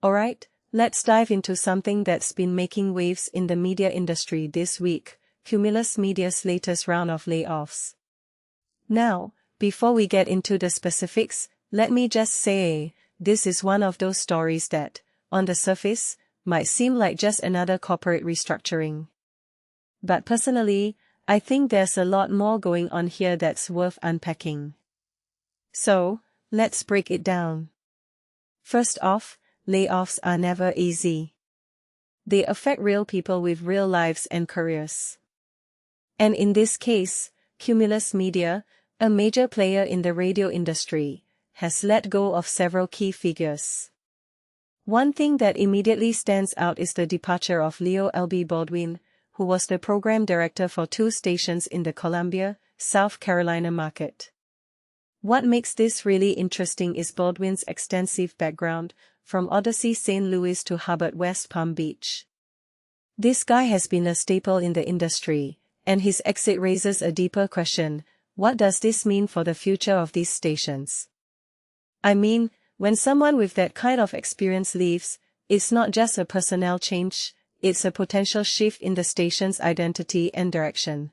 Alright, let's dive into something that's been making waves in the media industry this week, Cumulus Media's latest round of layoffs. Now, before we get into the specifics, let me just say, this is one of those stories that, on the surface, might seem like just another corporate restructuring. But personally, I think there's a lot more going on here that's worth unpacking. So, let's break it down. First off, layoffs are never easy. They affect real people with real lives and careers. And in this case, Cumulus Media, a major player in the radio industry, has let go of several key figures. One thing that immediately stands out is the departure of Leo LB Baldwin, who was the program director for 2 stations in the Columbia, South Carolina market. What makes this really interesting is Baldwin's extensive background, from Odyssey St. Louis to Hubbard West Palm Beach. This guy has been a staple in the industry, and his exit raises a deeper question: what does this mean for the future of these stations? I mean, when someone with that kind of experience leaves, it's not just a personnel change, it's a potential shift in the station's identity and direction.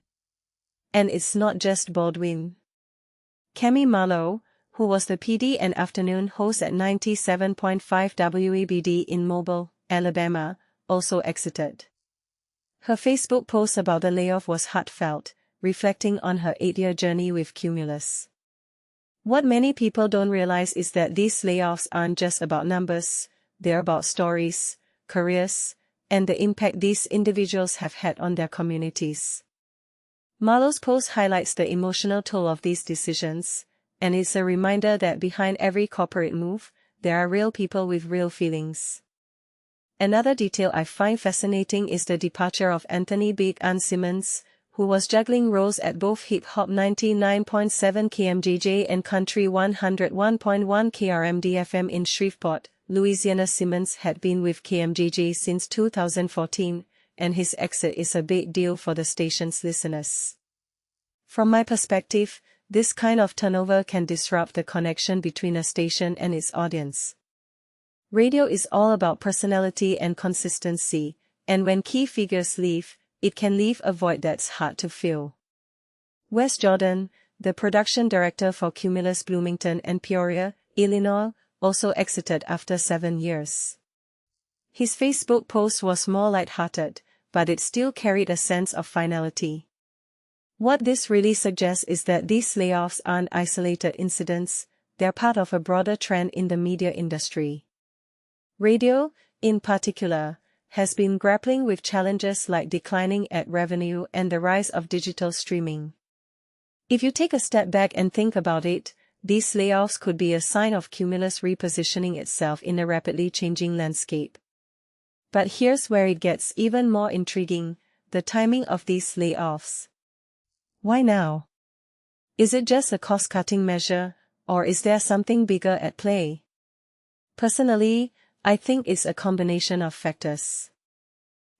And it's not just Baldwin. Cami Marlowe, who was the PD and afternoon host at 97.5 WABD in Mobile, Alabama, also exited. Her Facebook post about the layoff was heartfelt, reflecting on her 8-year journey with Cumulus. What many people don't realize is that these layoffs aren't just about numbers, they're about stories, careers, and the impact these individuals have had on their communities. Marlowe's post highlights the emotional toll of these decisions, and it's a reminder that behind every corporate move, there are real people with real feelings. Another detail I find fascinating is the departure of Anthony Big Ant Simmons, who was juggling roles at both Hip Hop 99.7 KMJJ and Country 101.1 KRMD FM in Shreveport, Louisiana. Simmons had been with KMJJ since 2014, and his exit is a big deal for the station's listeners. From my perspective, this kind of turnover can disrupt the connection between a station and its audience. Radio is all about personality and consistency, and when key figures leave, it can leave a void that's hard to fill. Wes Jordan, the production director for Cumulus Bloomington and Peoria, Illinois, also exited after 7 years. His Facebook post was more lighthearted, but it still carried a sense of finality. What this really suggests is that these layoffs aren't isolated incidents, they're part of a broader trend in the media industry. Radio, in particular, has been grappling with challenges like declining ad revenue and the rise of digital streaming. If you take a step back and think about it, these layoffs could be a sign of Cumulus repositioning itself in a rapidly changing landscape. But here's where it gets even more intriguing: the timing of these layoffs. Why now? Is it just a cost-cutting measure, or is there something bigger at play? Personally, I think it's a combination of factors.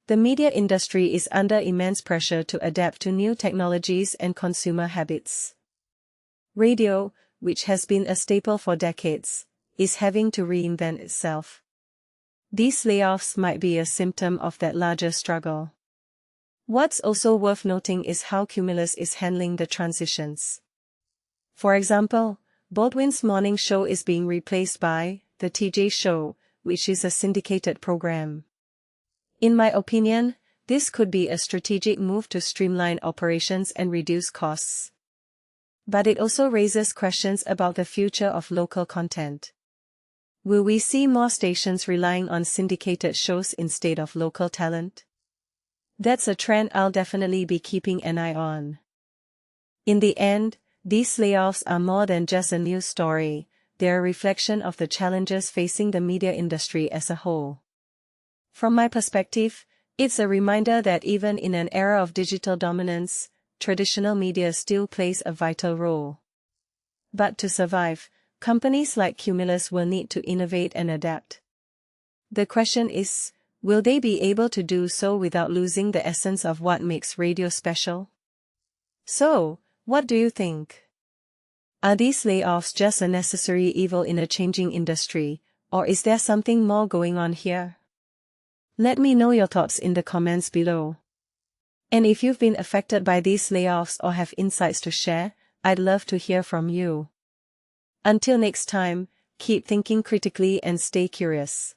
The media industry is under immense pressure to adapt to new technologies and consumer habits. Radio, which has been a staple for decades, is having to reinvent itself. These layoffs might be a symptom of that larger struggle. What's also worth noting is how Cumulus is handling the transitions. For example, Baldwin's morning show is being replaced by The TJ Show, which is a syndicated program. In my opinion, this could be a strategic move to streamline operations and reduce costs. But it also raises questions about the future of local content. Will we see more stations relying on syndicated shows instead of local talent? That's a trend I'll definitely be keeping an eye on. In the end, these layoffs are more than just a news story, they're a reflection of the challenges facing the media industry as a whole. From my perspective, it's a reminder that even in an era of digital dominance, traditional media still plays a vital role. But to survive, companies like Cumulus will need to innovate and adapt. The question is, will they be able to do so without losing the essence of what makes radio special? So, what do you think? Are these layoffs just a necessary evil in a changing industry, Or is there something more going on here? Let me know your thoughts in the comments below. And if you've been affected by these layoffs or have insights to share, I'd love to hear from you. Until next time, keep thinking critically and stay curious.